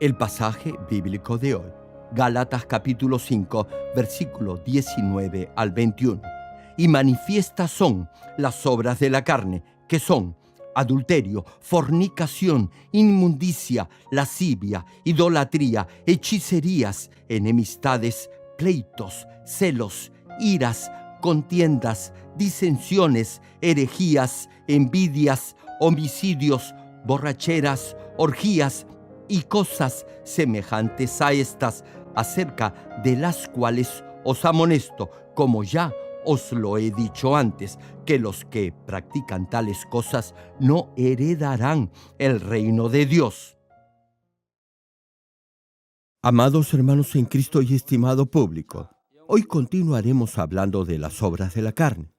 El pasaje bíblico de hoy, Gálatas capítulo 5, versículo 19 al 21. Y manifiestas son las obras de la carne, que son adulterio, fornicación, inmundicia, lascivia, idolatría, hechicerías, enemistades, pleitos, celos, iras, contiendas, disensiones, herejías, envidias, homicidios, borracheras, orgías y cosas semejantes a estas, acerca de las cuales os amonesto, como ya os lo he dicho antes, que los que practican tales cosas no heredarán el reino de Dios. Amados hermanos en Cristo y estimado público, hoy continuaremos hablando de las obras de la carne.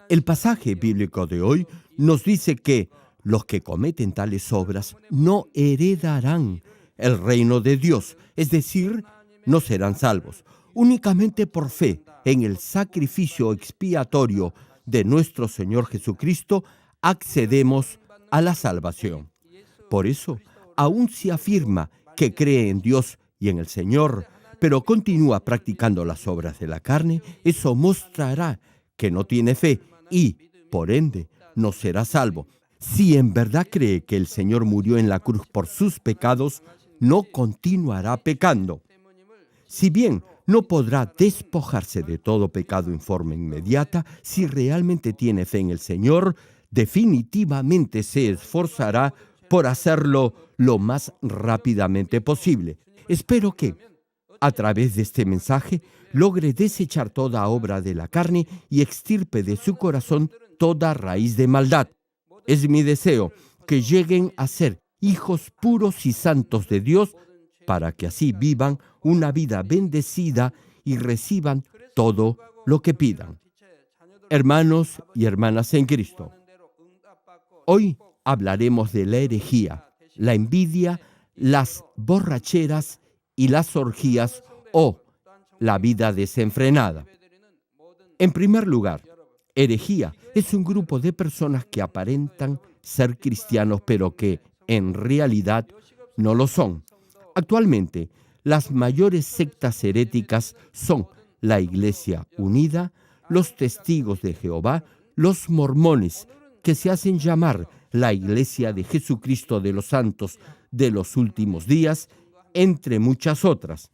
El pasaje bíblico de hoy nos dice que los que cometen tales obras no heredarán el reino de Dios, es decir, no serán salvos. Únicamente por fe en el sacrificio expiatorio de nuestro Señor Jesucristo accedemos a la salvación. Por eso, aun si afirma que cree en Dios y en el Señor, pero continúa practicando las obras de la carne, eso mostrará que no tiene fe y, por ende, no será salvo. Si en verdad cree que el Señor murió en la cruz por sus pecados, no continuará pecando. Si bien no podrá despojarse de todo pecado en forma inmediata, si realmente tiene fe en el Señor, definitivamente se esforzará por hacerlo lo más rápidamente posible. Espero que, a través de este mensaje, logre desechar toda obra de la carne y extirpe de su corazón toda raíz de maldad. Es mi deseo que lleguen a ser hijos puros y santos de Dios, para que así vivan una vida bendecida y reciban todo lo que pidan. Hermanos y hermanas en Cristo, hoy hablaremos de la herejía, la envidia, las borracheras y las orgías o la vida desenfrenada. En primer lugar, herejía es un grupo de personas que aparentan ser cristianos, pero que en realidad no lo son. Actualmente, las mayores sectas heréticas son la Iglesia Unida, los Testigos de Jehová, los mormones, que se hacen llamar la Iglesia de Jesucristo de los Santos de los Últimos Días, entre muchas otras.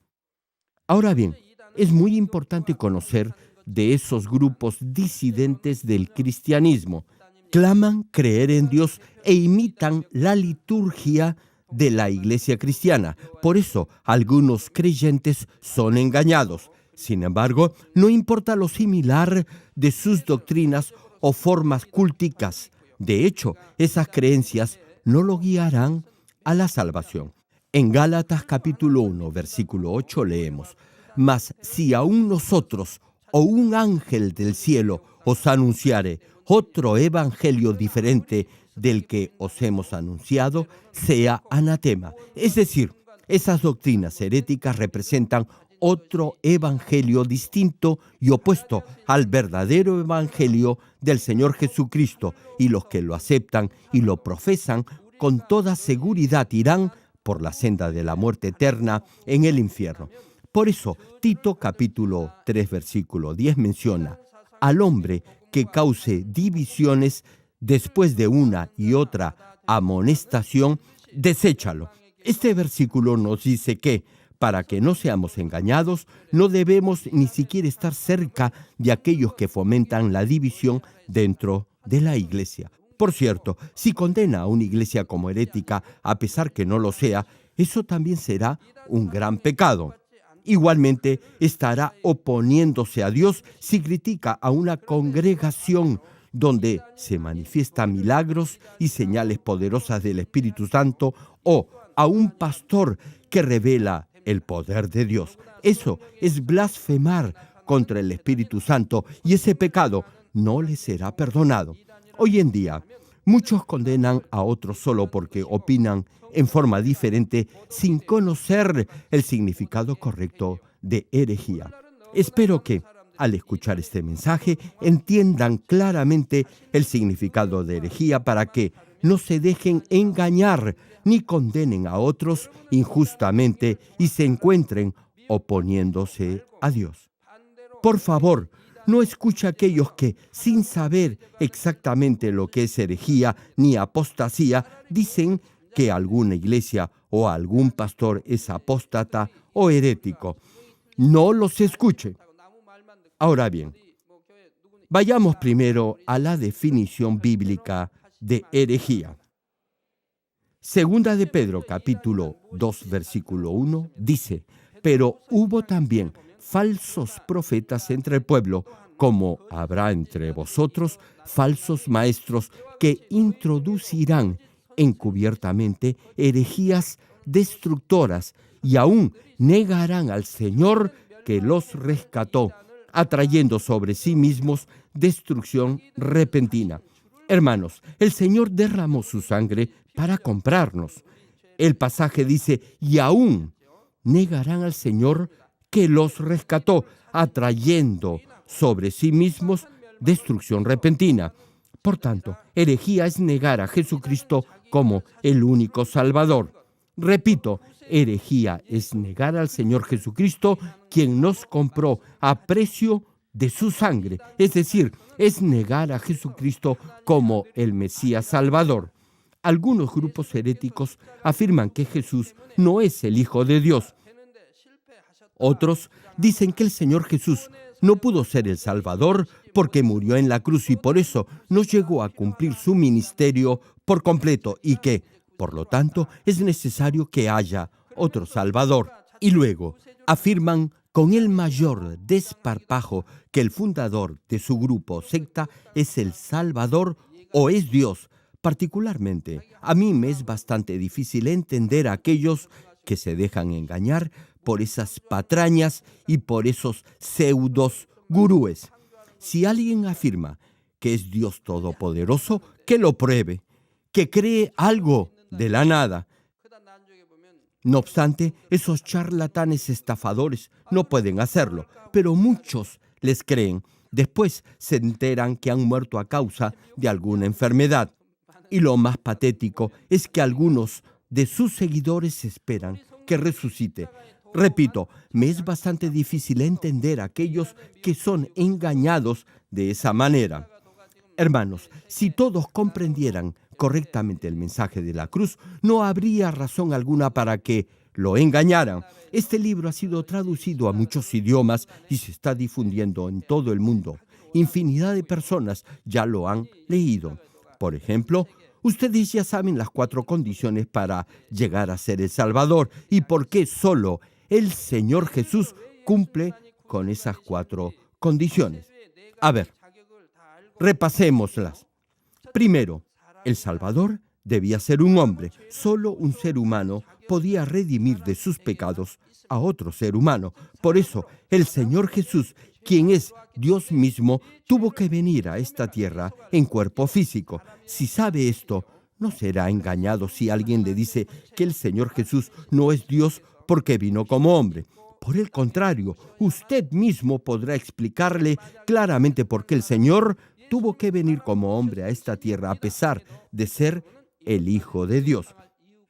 Ahora bien, es muy importante conocer de esos grupos disidentes del cristianismo. Claman creer en Dios e imitan la liturgia de la iglesia cristiana. Por eso, algunos creyentes son engañados. Sin embargo, no importa lo similar de sus doctrinas o formas culticas. De hecho, esas creencias no lo guiarán a la salvación. En Gálatas capítulo 1, versículo 8 leemos: «Mas si aún nosotros o un ángel del cielo os anunciare otro evangelio diferente del que os hemos anunciado, sea anatema». Es decir, esas doctrinas heréticas representan otro evangelio distinto y opuesto al verdadero evangelio del Señor Jesucristo, y los que lo aceptan y lo profesan con toda seguridad irán por la senda de la muerte eterna en el infierno. Por eso, Tito capítulo 3, versículo 10 menciona: «Al hombre que cause divisiones después de una y otra amonestación, deséchalo». Este versículo nos dice que, para que no seamos engañados, no debemos ni siquiera estar cerca de aquellos que fomentan la división dentro de la iglesia. Por cierto, si condena a una iglesia como herética, a pesar que no lo sea, eso también será un gran pecado. Igualmente, estará oponiéndose a Dios si critica a una congregación donde se manifiestan milagros y señales poderosas del Espíritu Santo, o a un pastor que revela el poder de Dios. Eso es blasfemar contra el Espíritu Santo, y ese pecado no le será perdonado. Hoy en día, muchos condenan a otros solo porque opinan en forma diferente, sin conocer el significado correcto de herejía. Espero que, al escuchar este mensaje, entiendan claramente el significado de herejía, para que no se dejen engañar ni condenen a otros injustamente y se encuentren oponiéndose a Dios. Por favor, no escuche a aquellos que, sin saber exactamente lo que es herejía ni apostasía, dicen que alguna iglesia o algún pastor es apóstata o herético. No los escuche. Ahora bien, vayamos primero a la definición bíblica de herejía. Segunda de Pedro, capítulo 2, versículo 1, dice: pero hubo también falsos profetas entre el pueblo, como habrá entre vosotros falsos maestros que introducirán encubiertamente herejías destructoras y aún negarán al Señor que los rescató, atrayendo sobre sí mismos destrucción repentina. Hermanos, el Señor derramó su sangre para comprarnos. El pasaje dice: y aún negarán al Señor que los rescató, atrayendo sobre sí mismos destrucción repentina. Por tanto, herejía es negar a Jesucristo como el único Salvador. Repito, herejía es negar al Señor Jesucristo, quien nos compró a precio de su sangre, es decir, es negar a Jesucristo como el Mesías Salvador. Algunos grupos heréticos afirman que Jesús no es el Hijo de Dios. Otros dicen que el Señor Jesús no pudo ser el Salvador porque murió en la cruz y por eso no llegó a cumplir su ministerio por completo y que, por lo tanto, es necesario que haya otro Salvador. Y luego afirman con el mayor desparpajo que el fundador de su grupo secta es el Salvador o es Dios. Particularmente, a mí me es bastante difícil entender a aquellos que se dejan engañar por esas patrañas y por esos pseudos gurúes. Si alguien afirma que es Dios Todopoderoso, que lo pruebe, que cree algo de la nada. No obstante, esos charlatanes estafadores no pueden hacerlo, pero muchos les creen. Después se enteran que han muerto a causa de alguna enfermedad. Y lo más patético es que algunos de sus seguidores esperan que resucite. Repito, me es bastante difícil entender a aquellos que son engañados de esa manera. Hermanos, si todos comprendieran correctamente el mensaje de la cruz, no habría razón alguna para que lo engañaran. Este libro ha sido traducido a muchos idiomas y se está difundiendo en todo el mundo. Infinidad de personas ya lo han leído. Por ejemplo, ustedes ya saben las 4 condiciones para llegar a ser el Salvador y por qué solo el Señor Jesús cumple con esas 4 condiciones. A ver, repasémoslas. Primero, el Salvador debía ser un hombre. Solo un ser humano podía redimir de sus pecados a otro ser humano. Por eso, el Señor Jesús, quien es Dios mismo, tuvo que venir a esta tierra en cuerpo físico. Si sabe esto, no será engañado si alguien le dice que el Señor Jesús no es Dios porque vino como hombre. Por el contrario, usted mismo podrá explicarle claramente por qué el Señor tuvo que venir como hombre a esta tierra a pesar de ser el Hijo de Dios.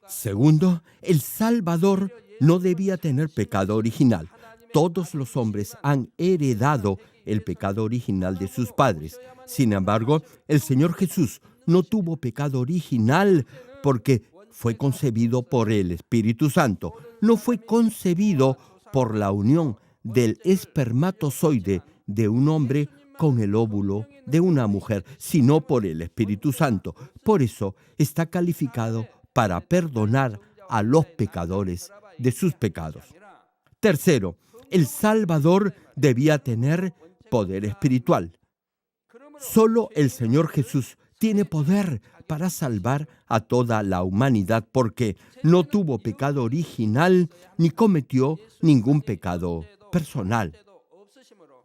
Segundo, el Salvador no debía tener pecado original. Todos los hombres han heredado el pecado original de sus padres. Sin embargo, el Señor Jesús no tuvo pecado original porque fue concebido por el Espíritu Santo. No fue concebido por la unión del espermatozoide de un hombre con el óvulo de una mujer, sino por el Espíritu Santo. Por eso está calificado para perdonar a los pecadores de sus pecados. Tercero, el Salvador debía tener poder espiritual. Solo el Señor Jesús tiene poder para salvar a toda la humanidad porque no tuvo pecado original ni cometió ningún pecado personal.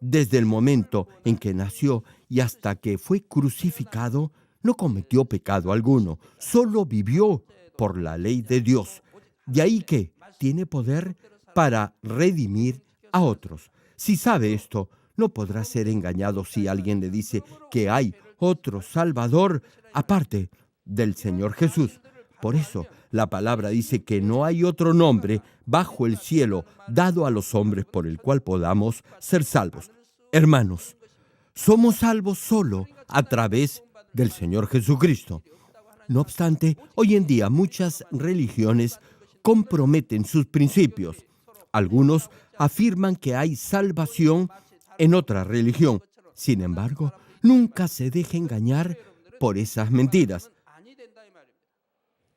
Desde el momento en que nació y hasta que fue crucificado, no cometió pecado alguno, solo vivió por la ley de Dios. De ahí que tiene poder para redimir a otros. Si sabe esto, no podrá ser engañado si alguien le dice que hay otro Salvador aparte del Señor Jesús. Por eso la palabra dice que no hay otro nombre bajo el cielo dado a los hombres por el cual podamos ser salvos. Hermanos, somos salvos solo a través del Señor Jesucristo. No obstante, hoy en día muchas religiones comprometen sus principios. Algunos afirman que hay salvación en otra religión. Sin embargo, nunca se deje engañar por esas mentiras.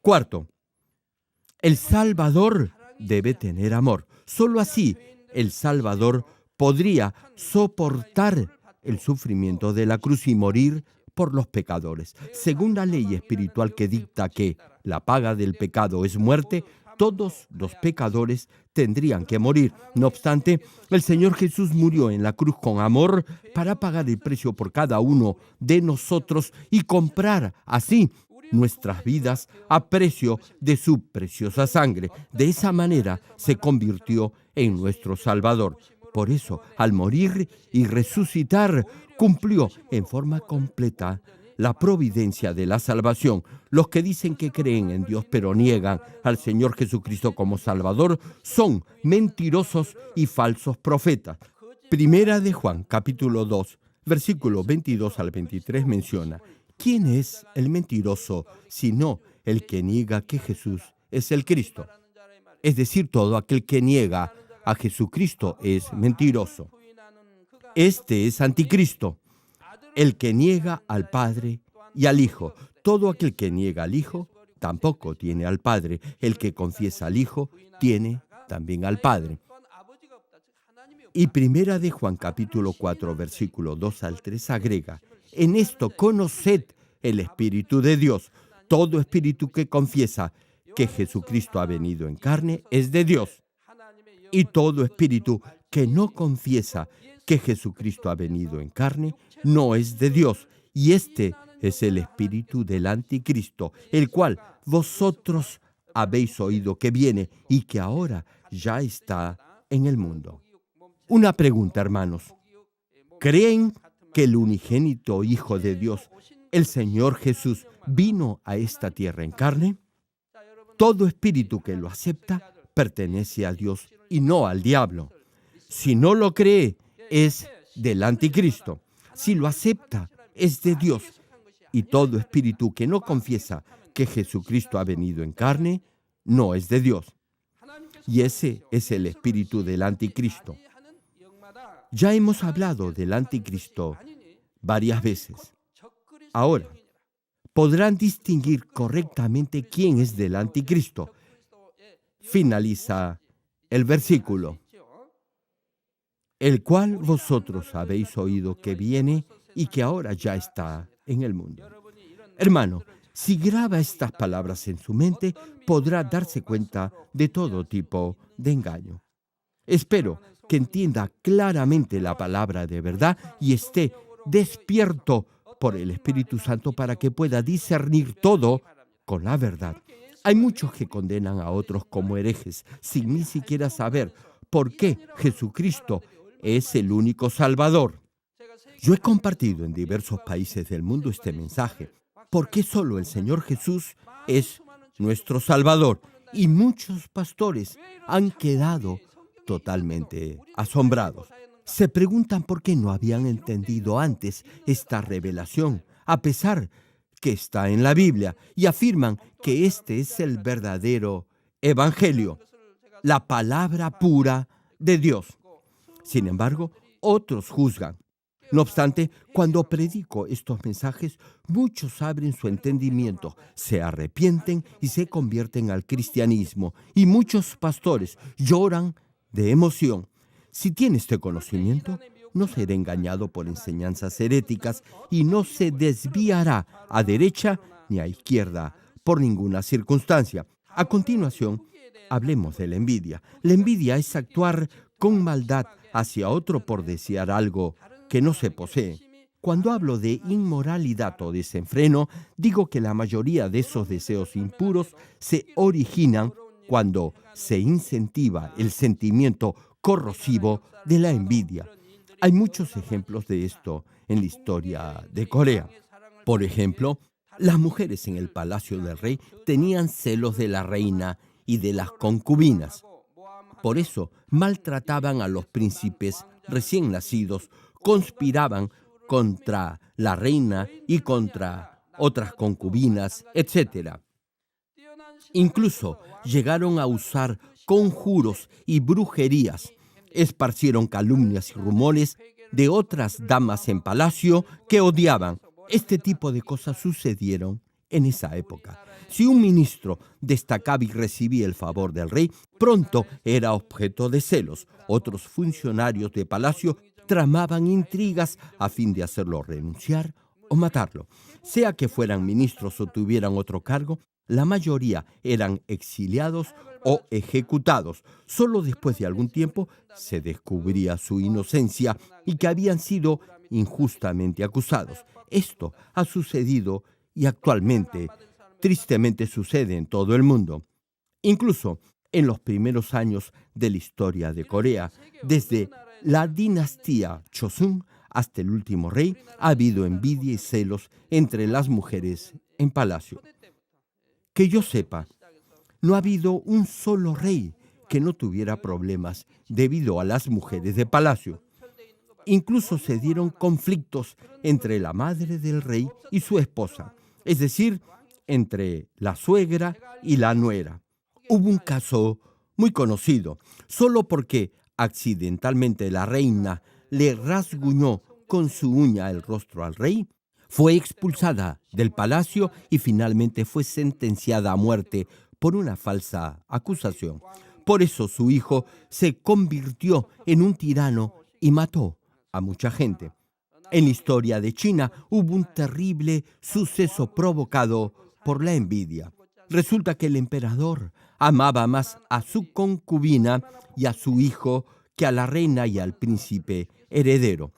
Cuarto, el Salvador debe tener amor. Solo así el Salvador podría soportar el sufrimiento de la cruz y morir por los pecadores. Según la ley espiritual que dicta que la paga del pecado es muerte, todos los pecadores tendrían que morir. No obstante, el Señor Jesús murió en la cruz con amor para pagar el precio por cada uno de nosotros y comprar así nuestras vidas a precio de su preciosa sangre. De esa manera se convirtió en nuestro Salvador. Por eso, al morir y resucitar, cumplió en forma completa la providencia de la salvación. Los que dicen que creen en Dios pero niegan al Señor Jesucristo como Salvador son mentirosos y falsos profetas. Primera de Juan, capítulo 2, versículo 22 al 23 menciona: ¿quién es el mentiroso sino el que niega que Jesús es el Cristo? Es decir, todo aquel que niega a Jesucristo es mentiroso. Este es anticristo, el que niega al Padre y al Hijo. Todo aquel que niega al Hijo tampoco tiene al Padre. El que confiesa al Hijo tiene también al Padre. Y Primera de Juan capítulo 4, versículo 2 al 3 agrega: en esto conoced el Espíritu de Dios. Todo espíritu que confiesa que Jesucristo ha venido en carne es de Dios. Y todo espíritu que no confiesa que Jesucristo ha venido en carne no es de Dios. Y este es el espíritu del anticristo, el cual vosotros habéis oído que viene y que ahora ya está en el mundo. Una pregunta, hermanos. ¿Creen que el unigénito Hijo de Dios, el Señor Jesús, vino a esta tierra en carne? Todo espíritu que lo acepta pertenece a Dios y no al diablo. Si no lo cree, es del anticristo. Si lo acepta, es de Dios. Y todo espíritu que no confiesa que Jesucristo ha venido en carne, no es de Dios. Y ese es el espíritu del anticristo. Ya hemos hablado del anticristo varias veces. Ahora, podrán distinguir correctamente quién es del anticristo. Finaliza el versículo: el cual vosotros habéis oído que viene y que ahora ya está en el mundo. Hermano, si graba estas palabras en su mente, podrá darse cuenta de todo tipo de engaño. Espero que entienda claramente la palabra de verdad y esté despierto por el Espíritu Santo para que pueda discernir todo con la verdad. Hay muchos que condenan a otros como herejes sin ni siquiera saber por qué Jesucristo es el único Salvador. Yo he compartido en diversos países del mundo este mensaje, porque solo el Señor Jesús es nuestro Salvador, y muchos pastores han quedado totalmente asombrados. Se preguntan por qué no habían entendido antes esta revelación, a pesar que está en la Biblia, y afirman que este es el verdadero evangelio, la palabra pura de Dios. Sin embargo, otros juzgan. No obstante, cuando predico estos mensajes, muchos abren su entendimiento, se arrepienten y se convierten al cristianismo, y muchos pastores lloran de emoción. Si tiene este conocimiento, no será engañado por enseñanzas heréticas y no se desviará a derecha ni a izquierda por ninguna circunstancia. A continuación, hablemos de la envidia. La envidia es actuar con maldad hacia otro por desear algo que no se posee. Cuando hablo de inmoralidad o desenfreno, digo que la mayoría de esos deseos impuros se originan cuando se incentiva el sentimiento corrosivo de la envidia. Hay muchos ejemplos de esto en la historia de Corea. Por ejemplo, Las mujeres en el palacio del rey tenían celos de la reina y de las concubinas. Por eso maltrataban a los príncipes recién nacidos, conspiraban contra la reina y contra otras concubinas, etcétera. Incluso llegaron a usar conjuros y brujerías. Esparcieron calumnias y rumores de otras damas en palacio que odiaban. Este tipo de cosas sucedieron en esa época. Si un ministro destacaba y recibía el favor del rey, pronto era objeto de celos. Otros funcionarios de palacio tramaban intrigas a fin de hacerlo renunciar o matarlo. Sea que fueran ministros o tuvieran otro cargo, la mayoría eran exiliados o ejecutados. Solo después de algún tiempo se descubría su inocencia y que habían sido injustamente acusados. Esto ha sucedido y actualmente, tristemente, sucede en todo el mundo. Incluso en los primeros años de la historia de Corea, desde la dinastía Chosun hasta el último rey, ha habido envidia y celos entre las mujeres en palacio. Que yo sepa, no ha habido un solo rey que no tuviera problemas debido a las mujeres de palacio. Incluso se dieron conflictos entre la madre del rey y su esposa, es decir, entre la suegra y la nuera. Hubo un caso muy conocido, solo porque accidentalmente la reina le rasguñó con su uña el rostro al rey, fue expulsada del palacio y finalmente fue sentenciada a muerte por una falsa acusación. Por eso su hijo se convirtió en un tirano y mató a mucha gente. En la historia de China hubo un terrible suceso provocado por la envidia. Resulta que el emperador amaba más a su concubina y a su hijo que a la reina y al príncipe heredero.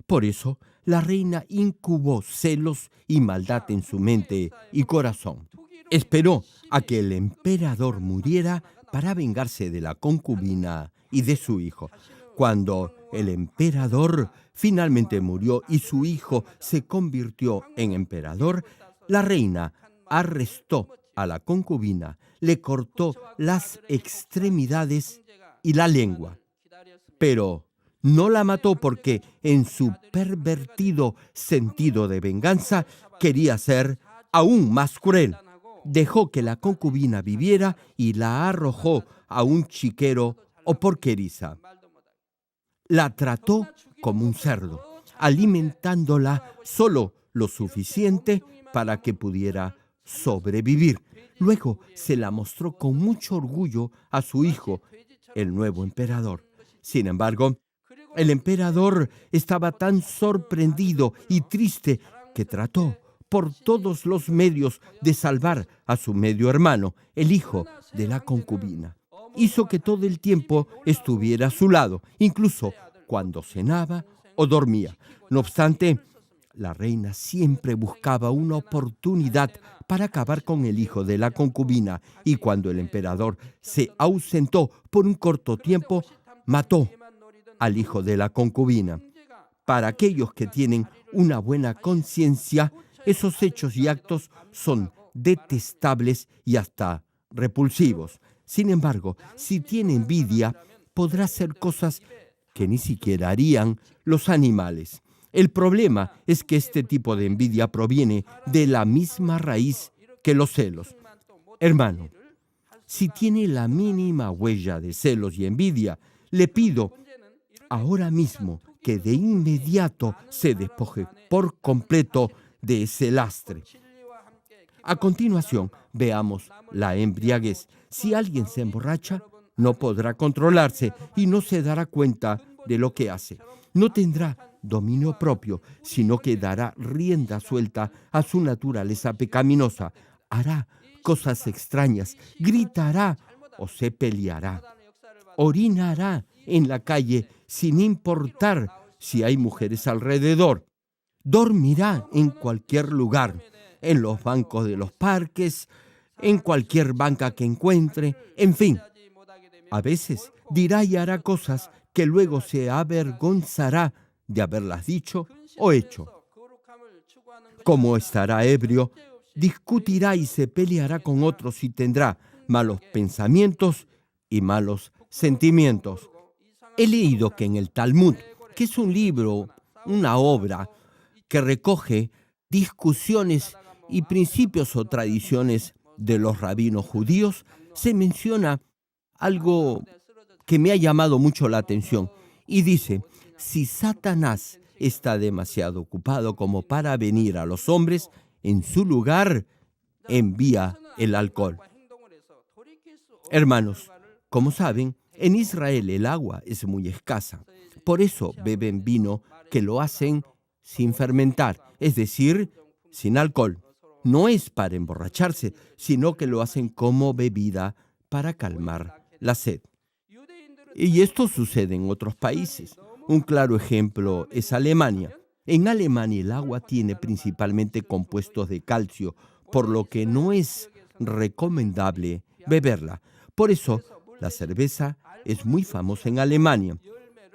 Por eso, la reina incubó celos y maldad en su mente y corazón. Esperó a que el emperador muriera para vengarse de la concubina y de su hijo. Cuando el emperador finalmente murió y su hijo se convirtió en emperador, la reina arrestó a la concubina, le cortó las extremidades y la lengua. Pero no la mató porque en su pervertido sentido de venganza quería ser aún más cruel. Dejó que la concubina viviera y la arrojó a un chiquero o porqueriza. La trató como un cerdo, alimentándola solo lo suficiente para que pudiera sobrevivir. Luego se la mostró con mucho orgullo a su hijo, el nuevo emperador. Sin embargo, el emperador estaba tan sorprendido y triste que trató por todos los medios de salvar a su medio hermano, el hijo de la concubina. Hizo que todo el tiempo estuviera a su lado, incluso cuando cenaba o dormía. No obstante, la reina siempre buscaba una oportunidad para acabar con el hijo de la concubina y cuando el emperador se ausentó por un corto tiempo, mató al hijo de la concubina. Para aquellos que tienen una buena conciencia, esos hechos y actos son detestables y hasta repulsivos. Sin embargo, si tiene envidia, podrá hacer cosas que ni siquiera harían los animales. El problema es que este tipo de envidia proviene de la misma raíz que los celos. Hermano, si tiene la mínima huella de celos y envidia, le pido ahora mismo que de inmediato se despoje por completo de ese lastre. A continuación, veamos la embriaguez. Si alguien se emborracha, no podrá controlarse y no se dará cuenta de lo que hace. No tendrá dominio propio, sino que dará rienda suelta a su naturaleza pecaminosa. Hará cosas extrañas, gritará o se peleará. Orinará en la calle sin importar si hay mujeres alrededor. Dormirá en cualquier lugar, en los bancos de los parques, en cualquier banca que encuentre, en fin. A veces dirá y hará cosas que luego se avergonzará de haberlas dicho o hecho. Como estará ebrio, discutirá y se peleará con otros y tendrá malos pensamientos y malos sentimientos. He leído que en el Talmud, que es un libro, una obra que recoge discusiones y principios o tradiciones de los rabinos judíos, se menciona algo que me ha llamado mucho la atención y dice, si Satanás está demasiado ocupado como para venir a los hombres, en su lugar envía el alcohol. Hermanos, como saben, en Israel el agua es muy escasa. Por eso beben vino que lo hacen sin fermentar, es decir, sin alcohol. No es para emborracharse, sino que lo hacen como bebida para calmar la sed. Y esto sucede en otros países. Un claro ejemplo es Alemania. En Alemania el agua tiene principalmente compuestos de calcio, por lo que no es recomendable beberla. Por eso, la cerveza es muy famosa en Alemania.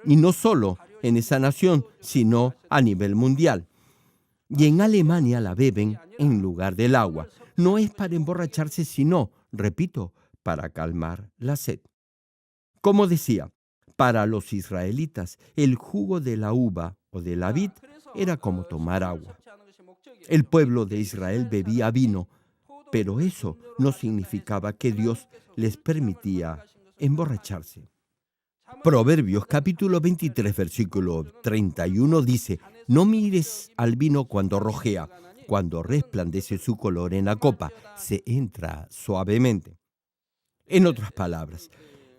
Y no solo en esa nación, sino a nivel mundial. Y en Alemania la beben en lugar del agua. No es para emborracharse, sino, repito, para calmar la sed. Como decía, para los israelitas, el jugo de la uva o de la vid era como tomar agua. El pueblo de Israel bebía vino, pero eso no significaba que Dios les permitía emborracharse. Proverbios capítulo 23, versículo 31 dice, no mires al vino cuando rojea, cuando resplandece su color en la copa, se entra suavemente. En otras palabras,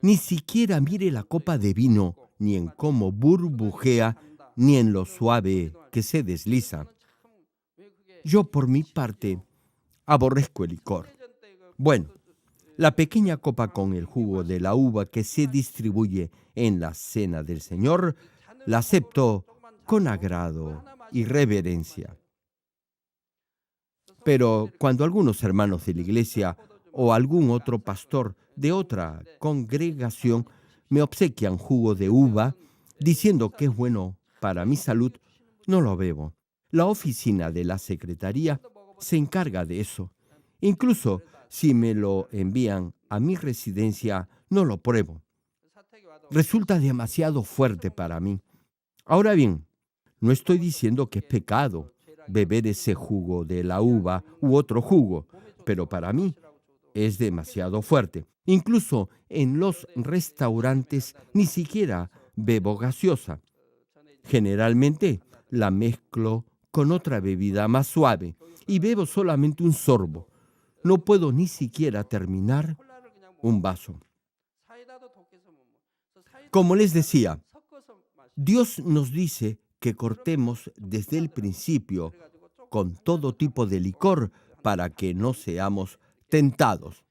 ni siquiera mire la copa de vino, ni en cómo burbujea, ni en lo suave que se desliza. Yo, por mi parte, aborrezco el licor. Bueno, la pequeña copa con el jugo de la uva que se distribuye en la cena del Señor, la acepto con agrado y reverencia. Pero cuando algunos hermanos de la iglesia o algún otro pastor de otra congregación me obsequian jugo de uva, diciendo que es bueno para mi salud, no lo bebo. La oficina de la secretaría se encarga de eso. Incluso si me lo envían a mi residencia, no lo pruebo. Resulta demasiado fuerte para mí. Ahora bien, no estoy diciendo que es pecado beber ese jugo de la uva u otro jugo, pero para mí es demasiado fuerte. Incluso en los restaurantes ni siquiera bebo gaseosa. Generalmente la mezclo con otra bebida más suave y bebo solamente un sorbo. No puedo ni siquiera terminar un vaso. Como les decía, Dios nos dice que cortemos desde el principio con todo tipo de licor para que no seamos tentados.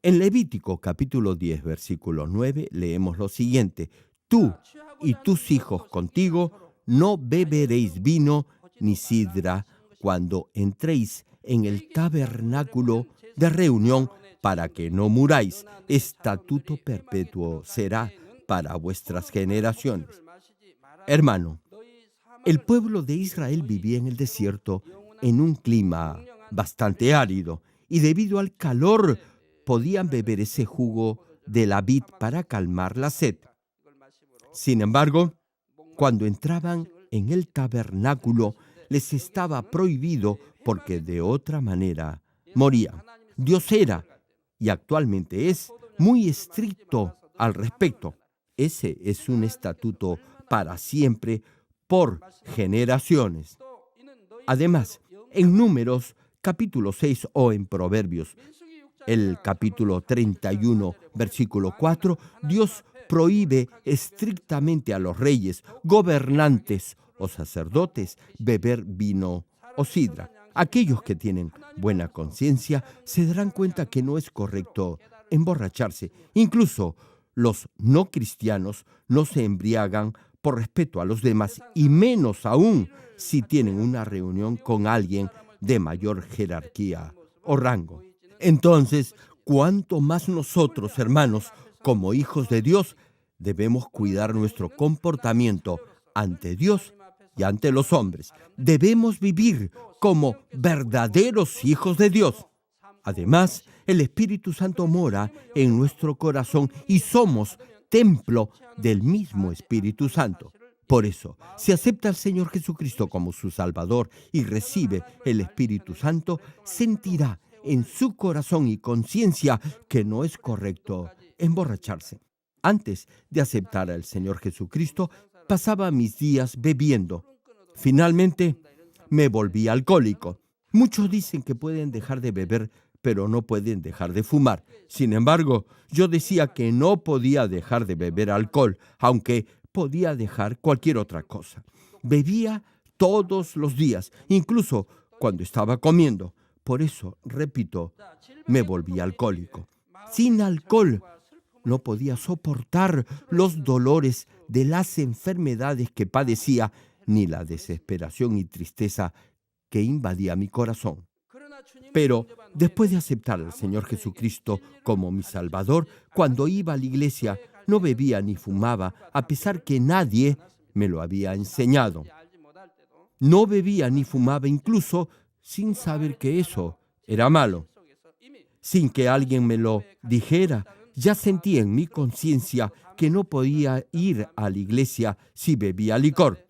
En Levítico capítulo 10, versículo 9, leemos lo siguiente: tú y tus hijos contigo no beberéis vino ni sidra cuando entréis en el tabernáculo de reunión para que no muráis. Estatuto perpetuo será para vuestras generaciones. Hermano, el pueblo de Israel vivía en el desierto en un clima bastante árido y debido al calor podían beber ese jugo de la vid para calmar la sed. Sin embargo, cuando entraban en el tabernáculo les estaba prohibido porque de otra manera morían. Dios era y actualmente es muy estricto al respecto. Ese es un estatuto para siempre, por generaciones. Además, en Números capítulo 6 o en Proverbios, el capítulo 31, versículo 4, Dios prohíbe estrictamente a los reyes, gobernantes o sacerdotes beber vino o sidra. Aquellos que tienen buena conciencia se darán cuenta que no es correcto emborracharse. Incluso los no cristianos no se embriagan por respeto a los demás y menos aún si tienen una reunión con alguien de mayor jerarquía o rango. Entonces, ¿cuánto más nosotros, hermanos, como hijos de Dios, debemos cuidar nuestro comportamiento ante Dios y ante los hombres. Debemos vivir como verdaderos hijos de Dios. Además, el Espíritu Santo mora en nuestro corazón y somos templo del mismo Espíritu Santo. Por eso, si acepta al Señor Jesucristo como su Salvador y recibe el Espíritu Santo, sentirá en su corazón y conciencia que no es correcto emborracharse. Antes de aceptar al Señor Jesucristo, pasaba mis días bebiendo. Finalmente, me volví alcohólico. Muchos dicen que pueden dejar de beber, pero no pueden dejar de fumar. Sin embargo, yo decía que no podía dejar de beber alcohol, aunque podía dejar cualquier otra cosa. Bebía todos los días, incluso cuando estaba comiendo. Por eso, repito, me volví alcohólico. Sin alcohol, no podía soportar los dolores de las enfermedades que padecía, ni la desesperación y tristeza que invadía mi corazón. Pero después de aceptar al Señor Jesucristo como mi Salvador, cuando iba a la iglesia, no bebía ni fumaba, a pesar que nadie me lo había enseñado. No bebía ni fumaba, incluso sin saber que eso era malo. Sin que alguien me lo dijera, ya sentí en mi conciencia que no podía ir a la iglesia si bebía licor.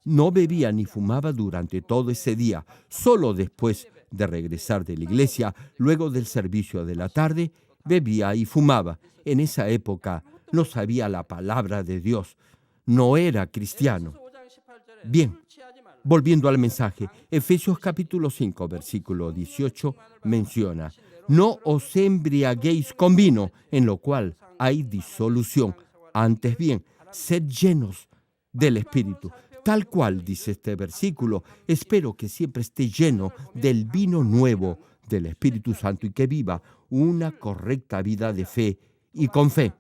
No bebía ni fumaba durante todo ese día. Solo después de regresar de la iglesia, luego del servicio de la tarde, bebía y fumaba. En esa época no sabía la palabra de Dios. No era cristiano. Bien, volviendo al mensaje, Efesios capítulo 5, versículo 18, menciona: no os embriaguéis con vino, en lo cual hay disolución. Antes bien, sed llenos del Espíritu. Tal cual dice este versículo, espero que siempre esté lleno del vino nuevo del Espíritu Santo y que viva una correcta vida de fe y con fe.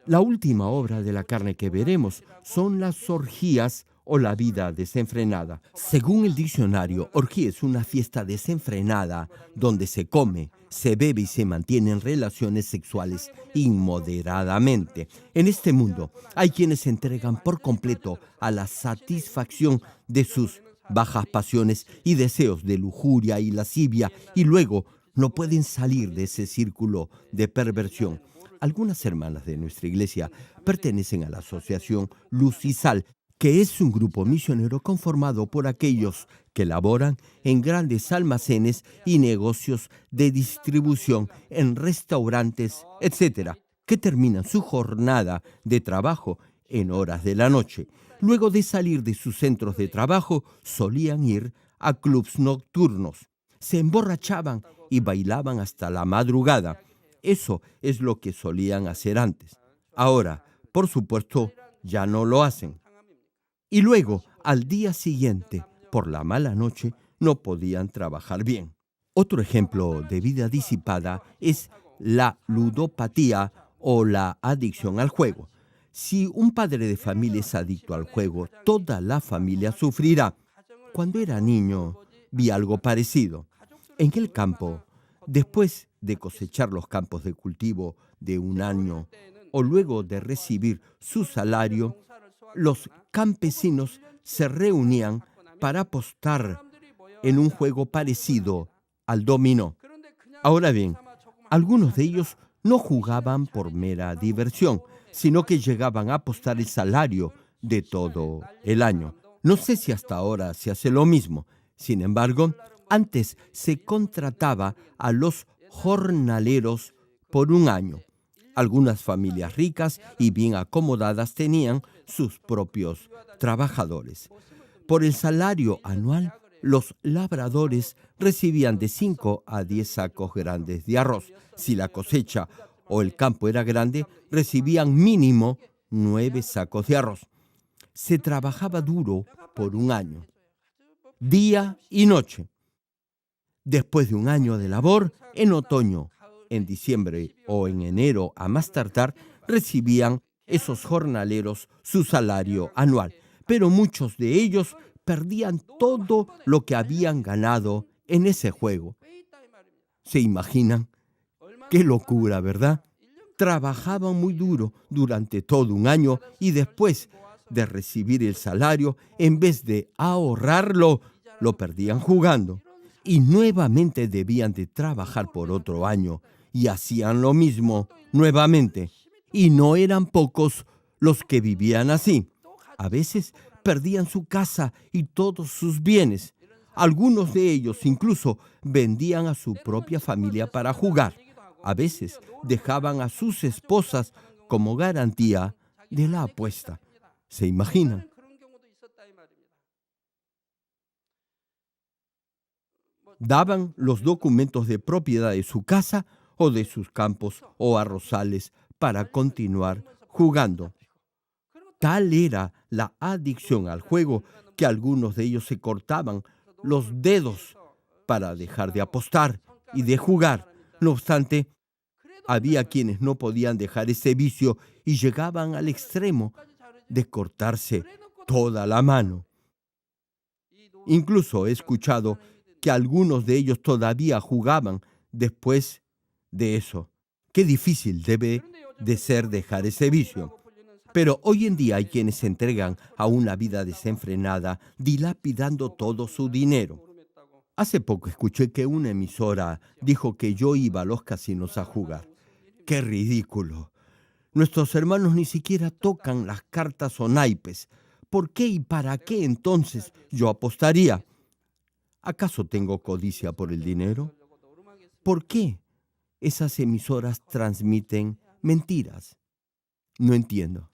La última obra de la carne que veremos son las orgías o la vida desenfrenada. Según el diccionario, orgía es una fiesta desenfrenada donde se come, se bebe y se mantienen relaciones sexuales inmoderadamente. En este mundo hay quienes se entregan por completo a la satisfacción de sus bajas pasiones y deseos de lujuria y lascivia y luego no pueden salir de ese círculo de perversión. Algunas hermanas de nuestra iglesia pertenecen a la asociación Luz y Sal, que es un grupo misionero conformado por aquellos que laboran en grandes almacenes y negocios de distribución, en restaurantes, etcétera, que terminan su jornada de trabajo en horas de la noche. Luego de salir de sus centros de trabajo, solían ir a clubs nocturnos. Se emborrachaban y bailaban hasta la madrugada. Eso es lo que solían hacer antes. Ahora, por supuesto, ya no lo hacen. Y luego, al día siguiente, por la mala noche, no podían trabajar bien. Otro ejemplo de vida disipada es la ludopatía o la adicción al juego. Si un padre de familia es adicto al juego, toda la familia sufrirá. Cuando era niño, vi algo parecido. En el campo, después de cosechar los campos de cultivo de un año o luego de recibir su salario, los campesinos se reunían para apostar en un juego parecido al dominó. Ahora bien, algunos de ellos no jugaban por mera diversión, sino que llegaban a apostar el salario de todo el año. No sé si hasta ahora se hace lo mismo. Sin embargo, antes se contrataba a los jornaleros por un año. Algunas familias ricas y bien acomodadas tenían sus propios trabajadores. Por el salario anual, los labradores recibían de 5 a 10 sacos grandes de arroz. Si la cosecha o el campo era grande, recibían mínimo 9 sacos de arroz. Se trabajaba duro por un año, día y noche. Después de un año de labor, en otoño, en diciembre o en enero a más tardar, recibían esos jornaleros su salario anual. Pero muchos de ellos perdían todo lo que habían ganado en ese juego. ¿Se imaginan? ¡Qué locura!, ¿verdad? Trabajaban muy duro durante todo un año y después de recibir el salario, en vez de ahorrarlo, lo perdían jugando. Y nuevamente debían de trabajar por otro año y hacían lo mismo nuevamente. Y no eran pocos los que vivían así. A veces perdían su casa y todos sus bienes. Algunos de ellos incluso vendían a su propia familia para jugar. A veces dejaban a sus esposas como garantía de la apuesta. ¿Se imaginan? Daban los documentos de propiedad de su casa o de sus campos o arrozales para continuar jugando. Tal era la adicción al juego que algunos de ellos se cortaban los dedos para dejar de apostar y de jugar. No obstante, había quienes no podían dejar ese vicio y llegaban al extremo de cortarse toda la mano. Incluso he escuchado que algunos de ellos todavía jugaban después de eso. Qué difícil debe de ser dejar ese vicio. Pero hoy en día hay quienes se entregan a una vida desenfrenada, dilapidando todo su dinero. Hace poco escuché que una emisora dijo que yo iba a los casinos a jugar. ¡Qué ridículo! Nuestros hermanos ni siquiera tocan las cartas o naipes. ¿Por qué y para qué entonces yo apostaría? ¿Acaso tengo codicia por el dinero? ¿Por qué esas emisoras transmiten mentiras? No entiendo.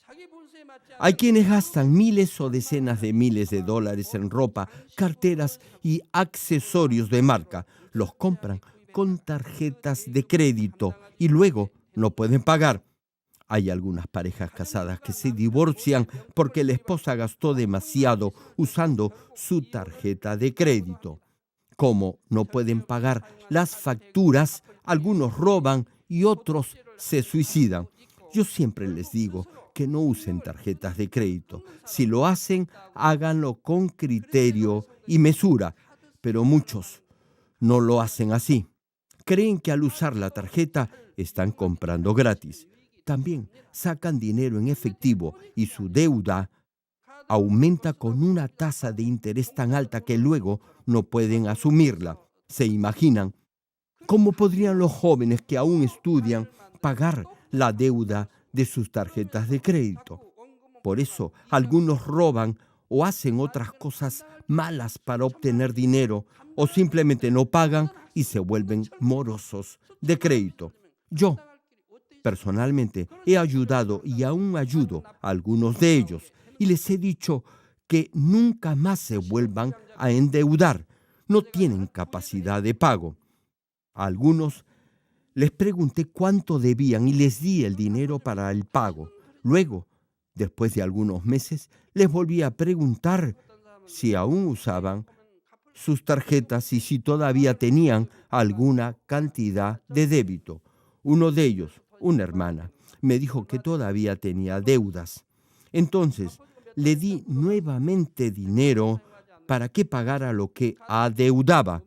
Hay quienes gastan miles o decenas de miles de dólares en ropa, carteras y accesorios de marca. Los compran con tarjetas de crédito y luego no pueden pagar. Hay algunas parejas casadas que se divorcian porque la esposa gastó demasiado usando su tarjeta de crédito. Como no pueden pagar las facturas, algunos roban y otros se suicidan. Yo siempre les digo que no usen tarjetas de crédito. Si lo hacen, háganlo con criterio y mesura, pero muchos no lo hacen así. Creen que al usar la tarjeta están comprando gratis. También sacan dinero en efectivo y su deuda aumenta con una tasa de interés tan alta que luego no pueden asumirla. ¿Se imaginan cómo podrían los jóvenes que aún estudian pagar la deuda de sus tarjetas de crédito? Por eso, algunos roban o hacen otras cosas malas para obtener dinero o simplemente no pagan y se vuelven morosos de crédito. Yo, personalmente, he ayudado y aún ayudo a algunos de ellos y les he dicho que nunca más se vuelvan a endeudar. No tienen capacidad de pago. A algunos les pregunté cuánto debían y les di el dinero para el pago. Luego, después de algunos meses, les volví a preguntar si aún usaban sus tarjetas y si todavía tenían alguna cantidad de débito. Uno de ellos, una hermana, me dijo que todavía tenía deudas. Entonces, le di nuevamente dinero para que pagara lo que adeudaba.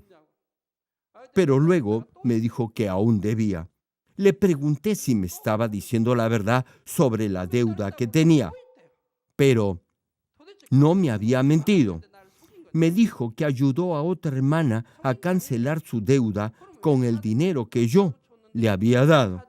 Pero luego me dijo que aún debía. Le pregunté si me estaba diciendo la verdad sobre la deuda que tenía, pero no me había mentido. Me dijo que ayudó a otra hermana a cancelar su deuda con el dinero que yo le había dado.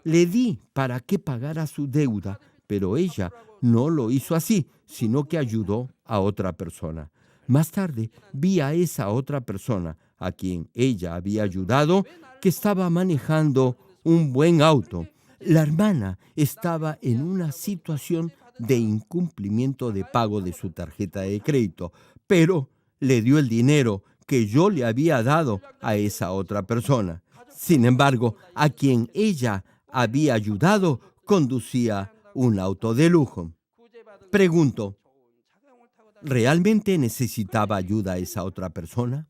Le di para que pagara su deuda, pero ella no lo hizo así, sino que ayudó a otra persona. Más tarde vi a esa otra persona a quien ella había ayudado que estaba manejando un buen auto. La hermana estaba en una situación de incumplimiento de pago de su tarjeta de crédito, pero le dio el dinero que yo le había dado a esa otra persona. Sin embargo, a quien ella había ayudado conducía un auto de lujo. Pregunto, ¿realmente necesitaba ayuda esa otra persona?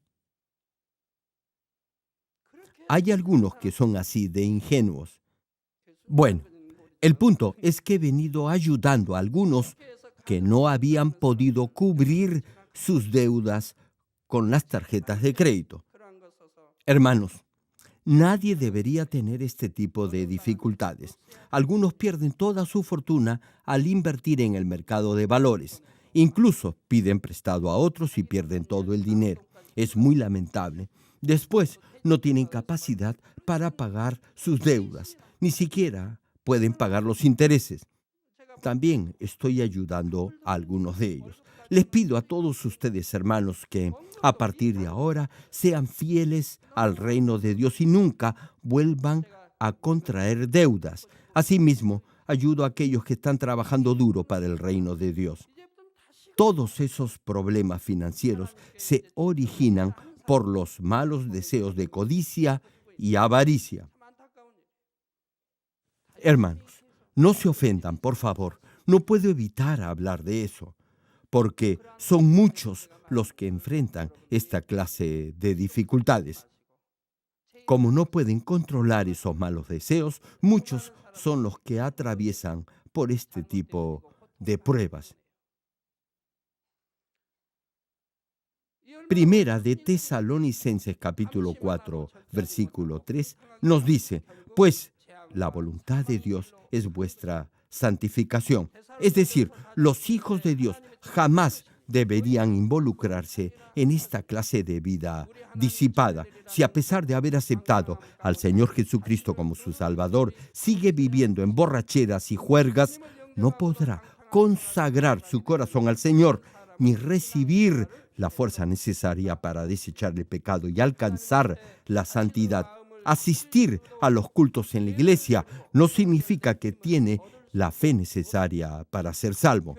Hay algunos que son así de ingenuos. Bueno, el punto es que he venido ayudando a algunos que no habían podido cubrir sus deudas con las tarjetas de crédito. Hermanos, Nadie debería tener este tipo de dificultades. Algunos pierden toda su fortuna al invertir en el mercado de valores. Incluso piden prestado a otros y pierden todo el dinero. Es muy lamentable. Después, no tienen capacidad para pagar sus deudas. Ni siquiera pueden pagar los intereses. También estoy ayudando a algunos de ellos. Les pido a todos ustedes, hermanos, que a partir de ahora sean fieles al reino de Dios y nunca vuelvan a contraer deudas. Asimismo, ayudo a aquellos que están trabajando duro para el reino de Dios. Todos esos problemas financieros se originan por los malos deseos de codicia y avaricia. Hermanos, no se ofendan, por favor. No puedo evitar hablar de eso, porque son muchos los que enfrentan esta clase de dificultades. Como no pueden controlar esos malos deseos, muchos son los que atraviesan por este tipo de pruebas. Primera de Tesalonicenses capítulo 4, versículo 3 nos dice, pues la voluntad de Dios es vuestra santificación. Es decir, los hijos de Dios jamás deberían involucrarse en esta clase de vida disipada. Si a pesar de haber aceptado al Señor Jesucristo como su Salvador, sigue viviendo en borracheras y juergas, no podrá consagrar su corazón al Señor ni recibir la fuerza necesaria para desechar el pecado y alcanzar la santidad. Asistir a los cultos en la iglesia no significa que tiene la fe necesaria para ser salvo.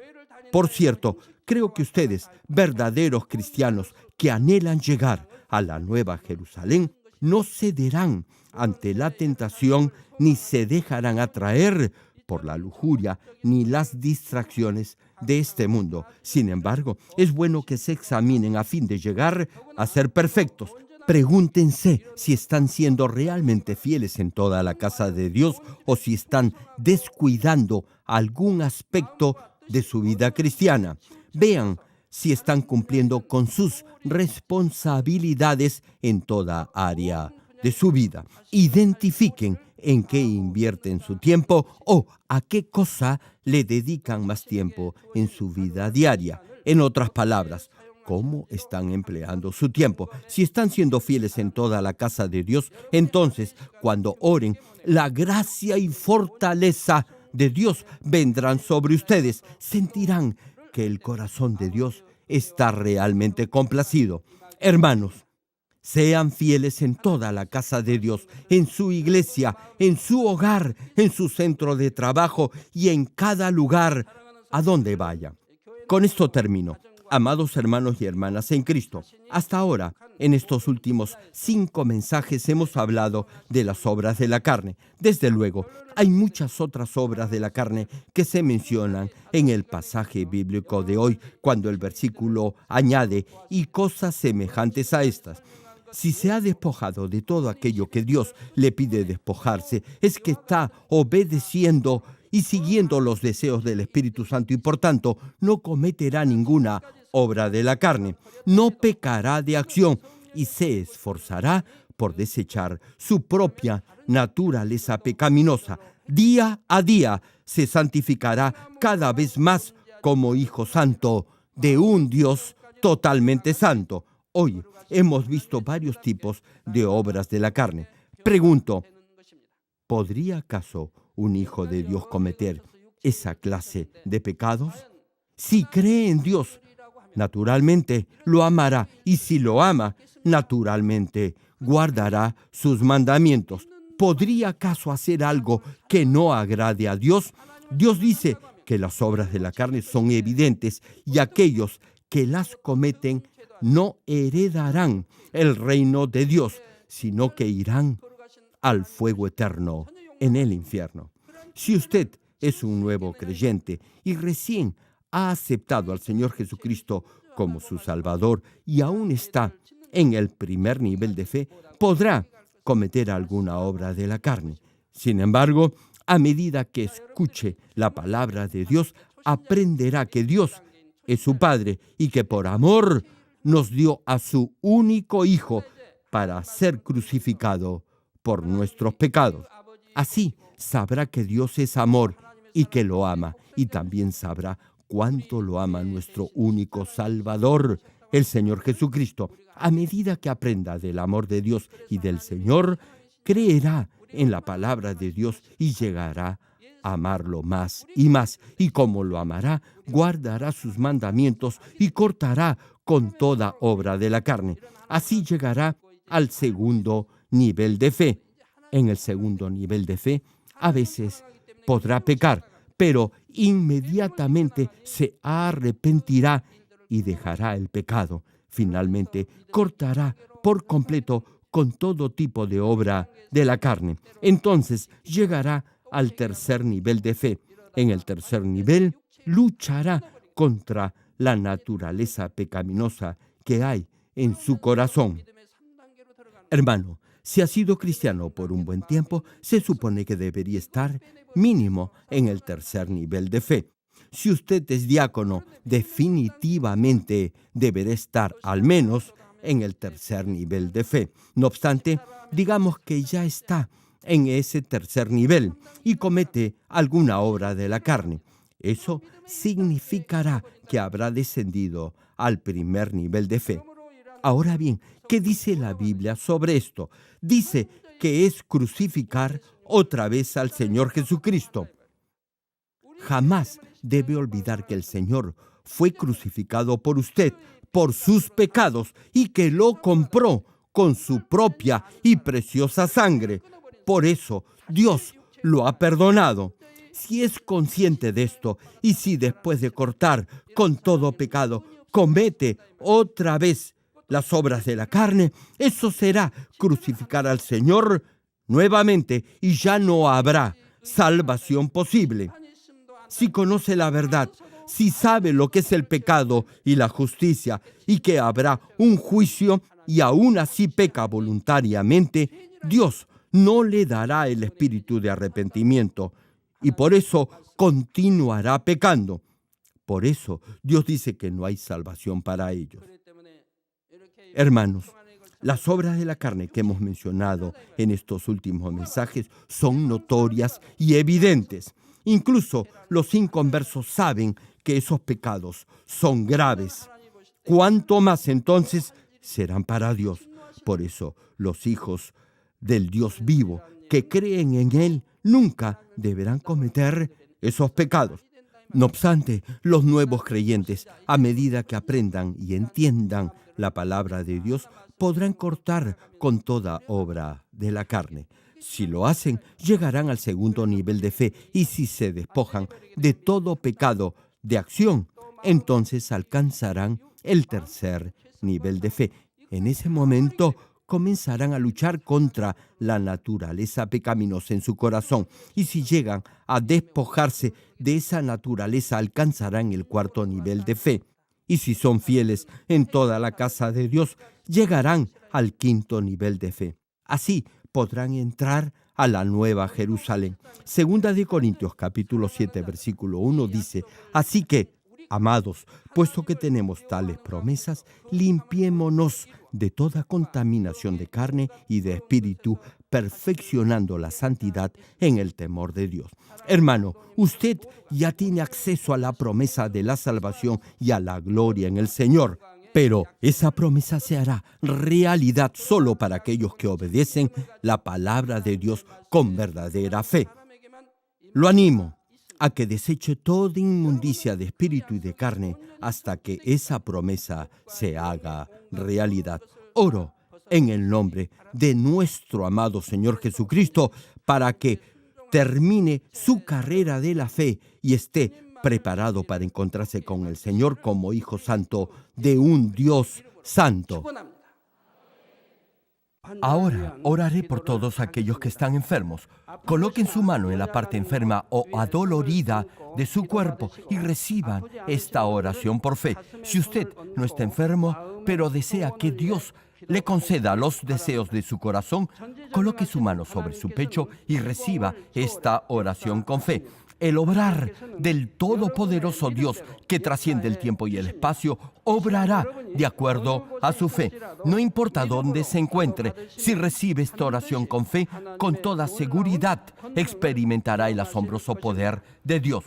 Por cierto, creo que ustedes, verdaderos cristianos que anhelan llegar a la Nueva Jerusalén, no cederán ante la tentación ni se dejarán atraer por la lujuria ni las distracciones de este mundo. Sin embargo, es bueno que se examinen a fin de llegar a ser perfectos. Pregúntense si están siendo realmente fieles en toda la casa de Dios o si están descuidando algún aspecto de su vida cristiana. Vean si están cumpliendo con sus responsabilidades en toda área de su vida. Identifiquen en qué invierten su tiempo o a qué cosa le dedican más tiempo en su vida diaria. En otras palabras, ¿cómo están empleando su tiempo? Si están siendo fieles en toda la casa de Dios, entonces, cuando oren, la gracia y fortaleza de Dios vendrán sobre ustedes. Sentirán que el corazón de Dios está realmente complacido. Hermanos, sean fieles en toda la casa de Dios, en su iglesia, en su hogar, en su centro de trabajo y en cada lugar a donde vaya. Con esto termino. Amados hermanos y hermanas en Cristo, hasta ahora, en estos últimos 5 mensajes hemos hablado de las obras de la carne. Desde luego, hay muchas otras obras de la carne que se mencionan en el pasaje bíblico de hoy, cuando el versículo añade, y cosas semejantes a estas. Si se ha despojado de todo aquello que Dios le pide despojarse, es que está obedeciendo y siguiendo los deseos del Espíritu Santo y por tanto no cometerá ninguna obra de la carne. No pecará de acción y se esforzará por desechar su propia naturaleza pecaminosa. Día a día se santificará cada vez más como hijo santo de un Dios totalmente santo. Hoy hemos visto varios tipos de obras de la carne. Pregunto, ¿podría acaso un hijo de Dios cometer esa clase de pecados? Si cree en Dios, naturalmente lo amará, y si lo ama, naturalmente guardará sus mandamientos. ¿Podría acaso hacer algo que no agrade a Dios? Dios dice que las obras de la carne son evidentes y aquellos que las cometen no heredarán el reino de Dios, sino que irán al fuego eterno en el infierno. Si usted es un nuevo creyente y recién ha aceptado al Señor Jesucristo como su Salvador y aún está en el primer nivel de fe, podrá cometer alguna obra de la carne. Sin embargo, a medida que escuche la palabra de Dios, aprenderá que Dios es su Padre y que por amor nos dio a su único Hijo para ser crucificado por nuestros pecados. Así sabrá que Dios es amor y que lo ama, y también sabrá cuánto lo ama nuestro único Salvador, el Señor Jesucristo. A medida que aprenda del amor de Dios y del Señor, creerá en la palabra de Dios y llegará a amarlo más y más. Y como lo amará, guardará sus mandamientos y cortará con toda obra de la carne. Así llegará al segundo nivel de fe. En el segundo nivel de fe, a veces podrá pecar, pero inmediatamente se arrepentirá y dejará el pecado. Finalmente, cortará por completo con todo tipo de obra de la carne. Entonces llegará al tercer nivel de fe. En el tercer nivel, luchará contra la naturaleza pecaminosa que hay en su corazón. Hermano, si ha sido cristiano por un buen tiempo, se supone que debería estar mínimo en el tercer nivel de fe. Si usted es diácono, definitivamente deberá estar al menos en el tercer nivel de fe. No obstante, digamos que ya está en ese tercer nivel y comete alguna obra de la carne. Eso significará que habrá descendido al primer nivel de fe. Ahora bien, ¿qué dice la Biblia sobre esto? Dice que es crucificar otra vez al Señor Jesucristo. Jamás debe olvidar que el Señor fue crucificado por usted, por sus pecados, y que lo compró con su propia y preciosa sangre. Por eso, Dios lo ha perdonado. Si es consciente de esto, y si después de cortar con todo pecado, comete otra vez las obras de la carne, eso será crucificar al Señor nuevamente y ya no habrá salvación posible. Si conoce la verdad, si sabe lo que es el pecado y la justicia y que habrá un juicio y aún así peca voluntariamente, Dios no le dará el espíritu de arrepentimiento y por eso continuará pecando. Por eso Dios dice que no hay salvación para ellos. Hermanos, las obras de la carne que hemos mencionado en estos últimos mensajes son notorias y evidentes. Incluso los inconversos saben que esos pecados son graves. ¿Cuánto más entonces serán para Dios? Por eso los hijos del Dios vivo que creen en Él nunca deberán cometer esos pecados. No obstante, los nuevos creyentes, a medida que aprendan y entiendan la palabra de Dios, podrán cortar con toda obra de la carne. Si lo hacen, llegarán al segundo nivel de fe, y si se despojan de todo pecado de acción, entonces alcanzarán el tercer nivel de fe. En ese momento comenzarán a luchar contra la naturaleza pecaminosa en su corazón, y si llegan a despojarse de esa naturaleza, alcanzarán el cuarto nivel de fe. Y si son fieles en toda la casa de Dios, llegarán al quinto nivel de fe. Así podrán entrar a la nueva Jerusalén. Segunda de Corintios capítulo 7, versículo 1 dice: así que, amados, puesto que tenemos tales promesas, limpiémonos de toda contaminación de carne y de espíritu, perfeccionando la santidad en el temor de Dios. Hermano, usted ya tiene acceso a la promesa de la salvación y a la gloria en el Señor. Pero esa promesa se hará realidad solo para aquellos que obedecen la palabra de Dios con verdadera fe. Lo animo a que deseche toda inmundicia de espíritu y de carne hasta que esa promesa se haga realidad. Oro en el nombre de nuestro amado Señor Jesucristo para que termine su carrera de la fe y esté preparado para encontrarse con el Señor como hijo santo de un Dios santo. Ahora oraré por todos aquellos que están enfermos. Coloquen su mano en la parte enferma o adolorida de su cuerpo y reciban esta oración por fe. Si usted no está enfermo, pero desea que Dios le conceda los deseos de su corazón, coloque su mano sobre su pecho y reciba esta oración con fe. El obrar del todopoderoso Dios que trasciende el tiempo y el espacio obrará de acuerdo a su fe. No importa dónde se encuentre, si recibe esta oración con fe, con toda seguridad experimentará el asombroso poder de Dios.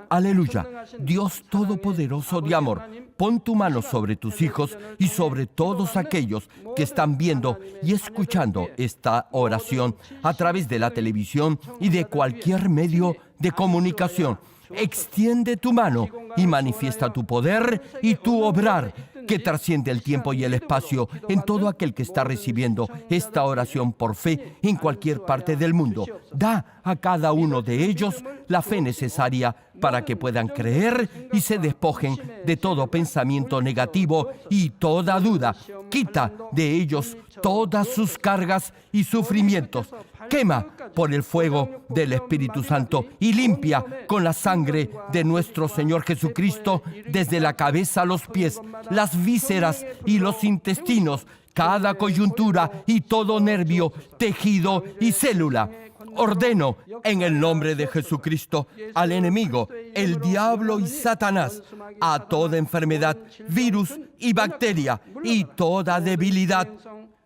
Aleluya. Dios Todopoderoso de amor, pon tu mano sobre tus hijos y sobre todos aquellos que están viendo y escuchando esta oración a través de la televisión y de cualquier medio de comunicación. Extiende tu mano y manifiesta tu poder y tu obrar que trasciende el tiempo y el espacio en todo aquel que está recibiendo esta oración por fe en cualquier parte del mundo. Da a cada uno de ellos la fe necesaria para que puedan creer y se despojen de todo pensamiento negativo y toda duda. Quita de ellos todas sus cargas y sufrimientos. Quema por el fuego del Espíritu Santo y limpia con la sangre de nuestro Señor Jesucristo desde la cabeza a los pies, las vísceras y los intestinos, cada coyuntura y todo nervio, tejido y célula. Ordeno en el nombre de Jesucristo al enemigo, el diablo y Satanás, a toda enfermedad, virus y bacteria y toda debilidad,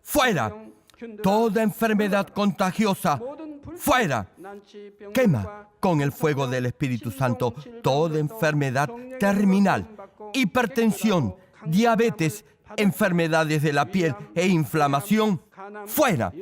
fuera. Toda enfermedad contagiosa, fuera. Quema con el fuego del Espíritu Santo toda enfermedad terminal, hipertensión, diabetes, enfermedades de la piel e inflamación, fuera.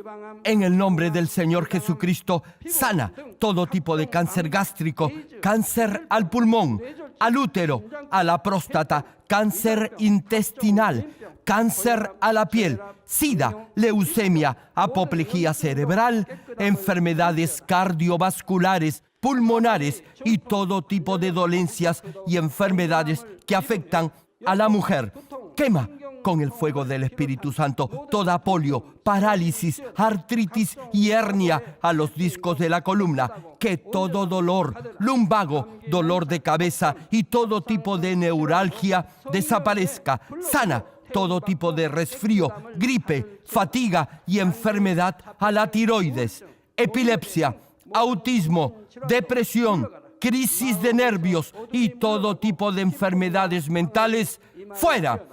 En el nombre del Señor Jesucristo, sana todo tipo de cáncer gástrico, cáncer al pulmón, al útero, a la próstata, cáncer intestinal, cáncer a la piel, sida, leucemia, apoplejía cerebral, enfermedades cardiovasculares, pulmonares y todo tipo de dolencias y enfermedades que afectan a la mujer. Quema con el fuego del Espíritu Santo toda polio, parálisis, artritis y hernia a los discos de la columna. Que todo dolor, lumbago, dolor de cabeza y todo tipo de neuralgia desaparezca. Sana todo tipo de resfrío, gripe, fatiga y enfermedad a la tiroides, epilepsia, autismo, depresión, crisis de nervios y todo tipo de enfermedades mentales, fuera.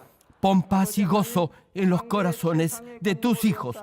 Pon paz y gozo en los corazones de tus hijos.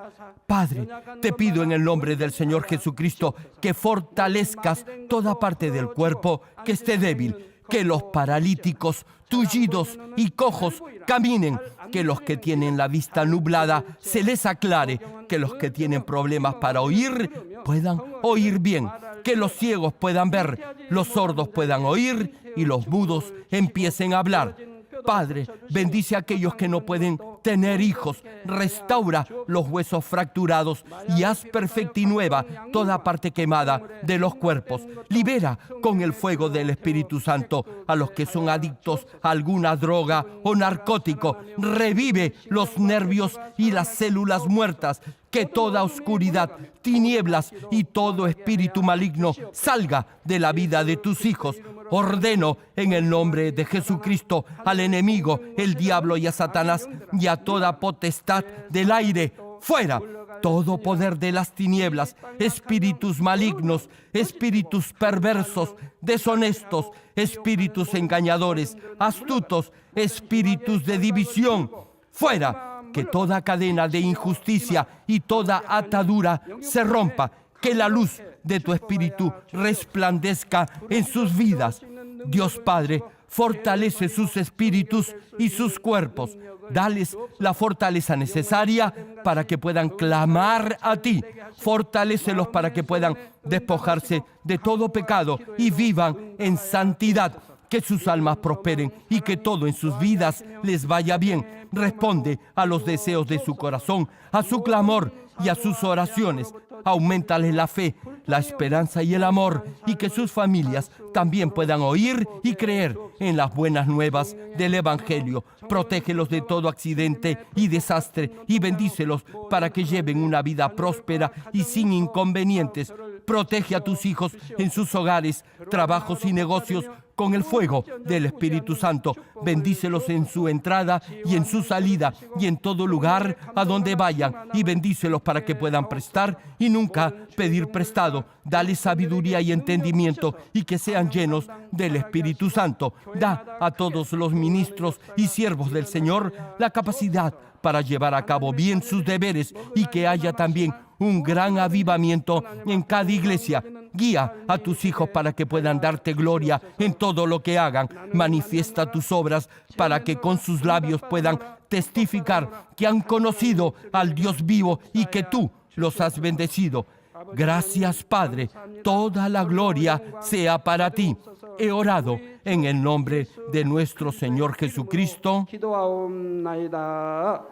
Padre, te pido en el nombre del Señor Jesucristo que fortalezcas toda parte del cuerpo que esté débil, que los paralíticos, tullidos y cojos caminen, que los que tienen la vista nublada se les aclare, que los que tienen problemas para oír puedan oír bien, que los ciegos puedan ver, los sordos puedan oír y los mudos empiecen a hablar. Padre, bendice a aquellos que no pueden tener hijos, restaura los huesos fracturados y haz perfecta y nueva toda parte quemada de los cuerpos. Libera con el fuego del Espíritu Santo a los que son adictos a alguna droga o narcótico. Revive los nervios y las células muertas. Que toda oscuridad, tinieblas y todo espíritu maligno salga de la vida de tus hijos. Ordeno en el nombre de Jesucristo al enemigo, el diablo y a Satanás y a toda potestad del aire, fuera. Todo poder de las tinieblas, espíritus malignos, espíritus perversos, deshonestos, espíritus engañadores, astutos, espíritus de división, fuera. Que toda cadena de injusticia y toda atadura se rompa. Que la luz de tu Espíritu resplandezca en sus vidas. Dios Padre, fortalece sus espíritus y sus cuerpos. Dales la fortaleza necesaria para que puedan clamar a ti. Fortalécelos para que puedan despojarse de todo pecado y vivan en santidad. Que sus almas prosperen y que todo en sus vidas les vaya bien. Responde a los deseos de su corazón, a su clamor y a sus oraciones. Auméntales la fe, la esperanza y el amor, y que sus familias también puedan oír y creer en las buenas nuevas del Evangelio. Protégelos de todo accidente y desastre y bendícelos para que lleven una vida próspera y sin inconvenientes. Protege a tus hijos en sus hogares, trabajos y negocios con el fuego del Espíritu Santo. Bendícelos en su entrada y en su salida y en todo lugar a donde vayan, y bendícelos para que puedan prestar y nunca pedir prestado. Dale sabiduría y entendimiento y que sean llenos del Espíritu Santo. Da a todos los ministros y siervos del Señor la capacidad para llevar a cabo bien sus deberes, y que haya también un gran avivamiento en cada iglesia. Guía a tus hijos para que puedan darte gloria en todo lo que hagan. Manifiesta tus obras para que con sus labios puedan testificar que han conocido al Dios vivo y que tú los has bendecido. Gracias, Padre. Toda la gloria sea para ti. He orado en el nombre de nuestro Señor Jesucristo. 기도하옵나이다.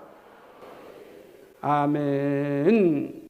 아멘.